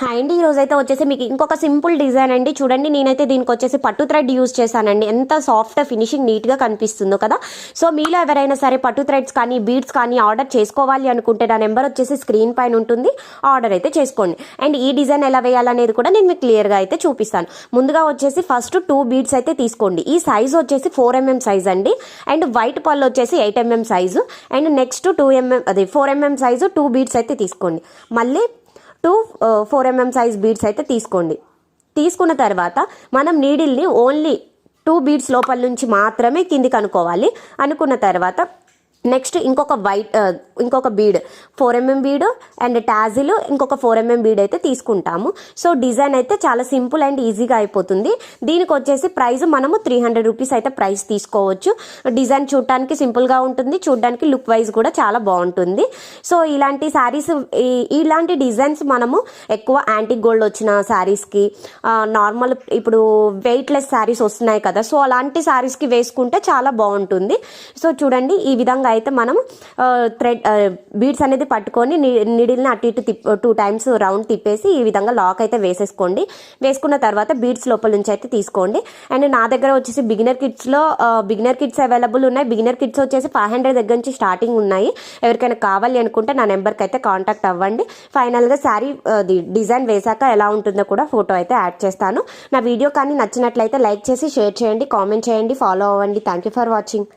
Hi అండి, ఈ రోజైతే వచ్చేసి మీకు ఇంకొక సింపుల్ డిజైన్ అండి. చూడండి, నేనైతే దీనికి వచ్చేసి పట్టు థ్రెడ్ యూజ్ చేశానండి. ఎంత సాఫ్ట్ ఫినిషింగ్ నీట్గా కనిపిస్తుందో కదా. సో మీలో ఎవరైనా సరే పట్టు థ్రెడ్స్ కానీ బీడ్స్ కానీ ఆర్డర్ చేసుకోవాలి అనుకుంటే నా నెంబర్ వచ్చేసి స్క్రీన్ పైన ఉంటుంది, ఆర్డర్ అయితే చేసుకోండి. అండ్ ఈ డిజైన్ ఎలా వేయాలనేది కూడా నేను మీకు క్లియర్గా అయితే చూపిస్తాను. ముందుగా వచ్చేసి ఫస్ట్ 2 బీడ్స్ అయితే తీసుకోండి. ఈ సైజ్ వచ్చేసి 4 mm సైజ్ అండి. అండ్ వైట్ పళ్ళు వచ్చేసి 8 mm size. And next 4 mm size 2 beads అయితే తీసుకోండి. మళ్ళీ 4 mm సైజ్ బీడ్స్ అయితే తీసుకోండి. తీసుకున్న తర్వాత మనం నీడిల్ని ఓన్లీ 2 బీడ్స్ లోపల నుంచి మాత్రమే కిందికి అనుకోవాలి. అనుకున్న తర్వాత నెక్స్ట్ ఇంకొక bead 4 mm bead and tassel ఇంకొక 4 mm బీడ్ అయితే తీసుకుంటాము. సో డిజైన్ అయితే చాలా సింపుల్ అండ్ ఈజీగా అయిపోతుంది. దీనికి వచ్చేసి ప్రైస్ మనము 300 రూపీస్ అయితే ప్రైస్ తీసుకోవచ్చు. డిజైన్ చూడటానికి సింపుల్గా ఉంటుంది, చూడడానికి లుక్ వైజ్ కూడా చాలా బాగుంటుంది. సో ఇలాంటి శారీస్, ఇలాంటి డిజైన్స్ మనము ఎక్కువ యాంటిక్ గోల్డ్ వచ్చిన శారీస్కి, నార్మల్ ఇప్పుడు వెయిట్లెస్ శారీస్ వస్తున్నాయి కదా, సో అలాంటి శారీస్కి వేసుకుంటే చాలా బాగుంటుంది. సో చూడండి, ఈ విధంగా అయితే మనం బీడ్స్ అనేది పట్టుకొని నీడిల్ని అటు ఇటు 2 times రౌండ్ తిప్పేసి ఈ విధంగా లాక్ అయితే వేసేసుకోండి. వేసుకున్న తర్వాత బీడ్స్ లోపల నుంచి అయితే తీసుకోండి. అండ్ నా దగ్గర వచ్చేసి బిగినర్ కిట్స్ అవైలబుల్ ఉన్నాయి. బిగినర్ కిట్స్ వచ్చేసి 500 దగ్గర నుంచి స్టార్టింగ్ ఉన్నాయి. ఎవరికైనా కావాలి అనుకుంటే నా నెంబర్కి అయితే కాంటాక్ట్ అవ్వండి. ఫైనల్గా శారీ డిజైన్ వేసాక ఎలా ఉంటుందో కూడా ఫోటో అయితే యాడ్ చేస్తాను. నా వీడియో కానీ నచ్చినట్లయితే లైక్ చేసి షేర్ చేయండి, కామెంట్ చేయండి, ఫాలో అవ్వండి. Thank you for watching.